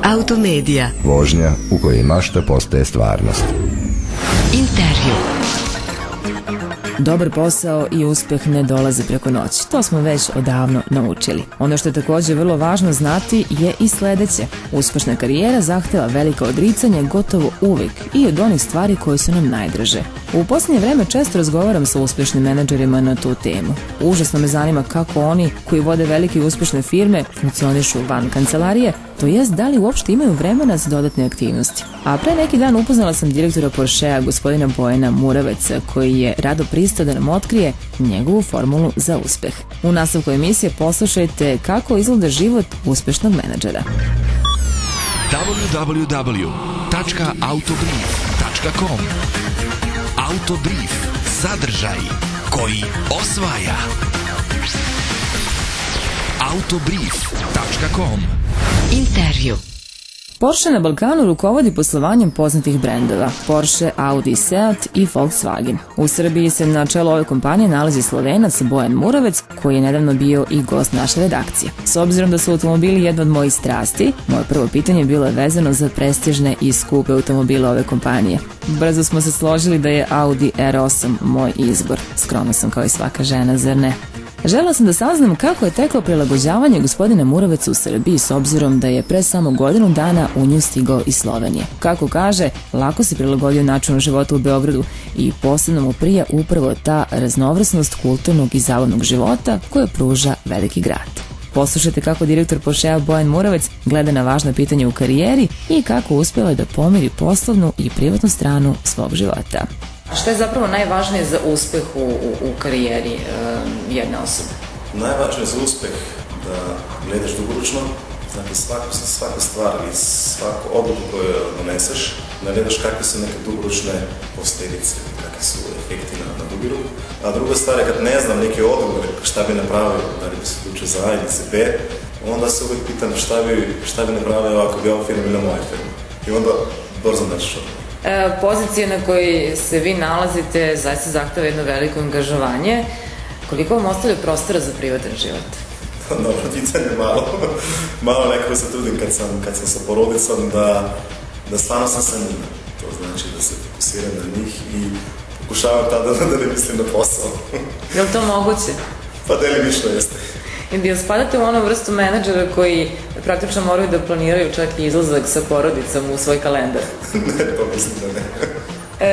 Automedia. Vožnja u kojoj mašta postaje stvarnost. Intervju. Dobar posao i uspeh ne dolaze preko noći. To smo već odavno naučili. Ono što je također vrlo važno znati je i sledeće. Uspešna karijera zahteva velika odricanja gotovo uvek i od onih stvari koje su nam najdraže. U posljednje vreme često razgovaram sa uspešnim menadžerima na tu temu. Užasno me zanima kako oni koji vode velike i uspešne firme funkcionišu van kancelarije, to jest da li uopšte imaju vremena za dodatne aktivnosti. A pre neki dan upoznala sam direktora Porschea, gospodina Bojana Muraveca, koji je rado pristao da nam otkrije njegovu formulu za uspeh. U nastavku emisije poslušajte kako izgleda život uspešnog menadžera. www.autobrief.com Autobrief. Sadržaj koji osvaja. Autobrief.com Intervju. Porsche na Balkanu rukovodi poslovanjem poznatih brendova Porsche, Audi, Seat i Volkswagen. U Srbiji se na čelu ove kompanije nalazi Slovenac Bojan Muravec, koji je nedavno bio i gost naše redakcije. S obzirom da su automobili jedna od mojih strasti, moje prvo pitanje bilo je vezano za prestižne i skupe automobile ove kompanije. Brzo smo se složili da je Audi R8 moj izbor. Skromna sam kao i svaka žena, zar ne? Želela sam da saznam kako je teklo prilagođavanje gospodina Muraveca u Srbiji s obzirom da je pre samo godinu dana u nju stigao iz Slovenije. Kako kaže, lako se prilagodio načinu života u Beogradu i posebno mu prija upravo ta raznovrsnost kulturnog i zabavnog života koje pruža veliki grad. Poslušajte kako direktor Porschea Bojan Muravec gleda na važna pitanja u karijeri i kako uspeva da pomiri poslovnu i privatnu stranu svog života. Šta je zapravo najvažnije za uspeh u karijeri jedne osobe? Najvažnije za uspeh da gledaš dugoročno, znači svaku stvar i svaku odluku koju doneseš, da gledaš kakve su neke dugoročne posljedice, kakve su efekti na dugi rok. A druga stvar je kad ne znam neke odgovore šta bi napravio, da li bi se odlučio za A ili za B, onda se uvijek pitam šta bi napravio ako bi ova firma bila moja firma. I onda brzo nađeš odgovor. Pozicija na kojoj se vi nalazite zaista zahteva jedno veliko angažovanje. Koliko vam ostavlja prostora za privatan život? Dobro, pitanje malo nekako se trudim kad sam sa porodicom da stvarno sam sa njima. To znači da se fokusiram na njih i pokušavam tada da ne mislim na posao. Je li to moguće? Pa delimično jeste. I da spadate u onu vrstu menadžera koji praktično moraju da planiraju čak i izlazak sa porodicom u svoj kalendar? Ne, to mislim da ne.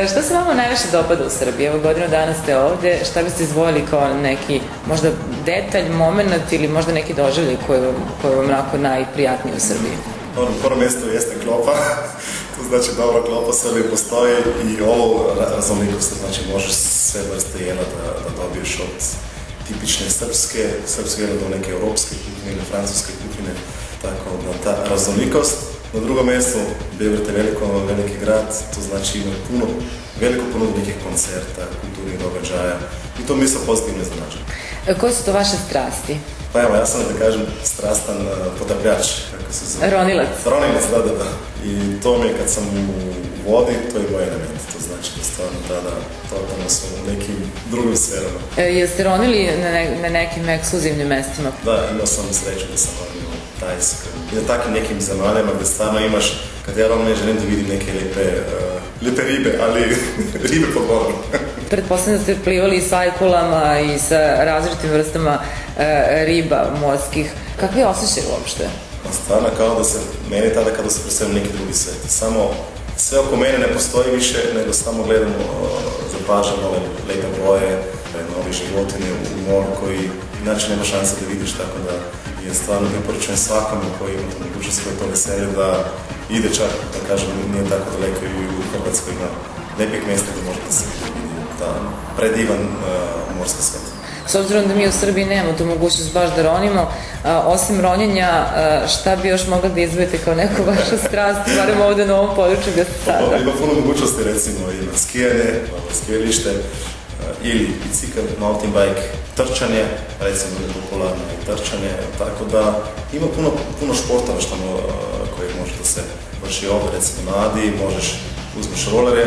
Šta se vama najviše dopada u Srbiji? Evo godinu dana ste ovde, šta biste izvojili kao neki možda detalj, moment ili možda neki doživljaj koji vam onako najprijatniji u Srbiji? Na prvo mjesto jeste klopa, to znači dobra klopa sve postoji i ovo raznolikosti, znači možeš sve vrste jela da dobiješ od tipične srpske jela do neke europske kuhine ili francuske kuhine, tako da ta raznolikost. Na drugom mjestu Beograd je veliki grad, to znači ima veliko ponudu nekih koncerta, kulturnih događaja i to mi se pozitivno iznenađa. Koje su to vaše strasti? Pa evo, ja sam da kažem strastan potapljač, kako se zove. Ronilac. Ronilac, da. I to mi je kad sam u vodi, to je moj element. To znači da stvarno tada totalno sam u nekim drugim sferama. Jeste ronili na nekim ekskluzivnim mestima? Da, imao sam sreću da sam ronio u Tajskoj. I na takvim nekim zemaljama gde stvarno imaš, kad ja ronim ne želim da vidim neke lijepe ribe, ali ribe pod vodom. Pretpostavljam da ste plivali s ajkulama i sa različitim vrstama riba morskih. Kakvi je osjećaj uopšte? Stvarno kao da se, meni je tada kao da se predstavljam neki drugi svet. Samo sve oko mene ne postoji više, nego samo gledamo, zapažam ove lepe boje, nove životine u moru koji inače nema šanse da vidiš, tako da je stvarno preporučujem svakome koji ima mogućnost svoje to veselje da ide čak, da kažem, nije tako daleko i u Hrvatskoj ima lepih mjesta da možete se vidjeti predivan morski svet. S obzirom da mi u Srbiji nemamo tu mogućnost baš da ronimo, osim ronjenja, šta bi još mogla da izvojite kao neku vašu strast, barem ovde na ovom području gde ste sada? Ima puno mogućnosti, recimo, ima skijanje, skijalište, ili bicikl, mountain bike, trčanje, recimo je popularno i trčanje, tako da ima puno športova koje može da se vrši ovdje, recimo na Adi, možeš uzmeš rolere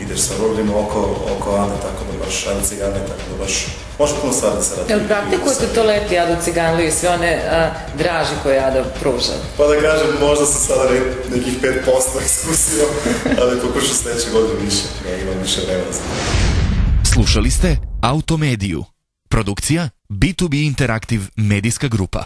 ideš sa rugljima oko Ade, tako da baš Ade Cigane, tako da baš može puno stvari da se radi. Jel praktikujete to leti Adu Ciganlu i sve one draži koje Ada pruža? Pa da kažem, možda sam sada nekih 5% iskusio, ali pokušao sljedeće godine više, ja imam više vremena. Slušali ste Automediju. Produkcija B2B Interaktiv medijska grupa.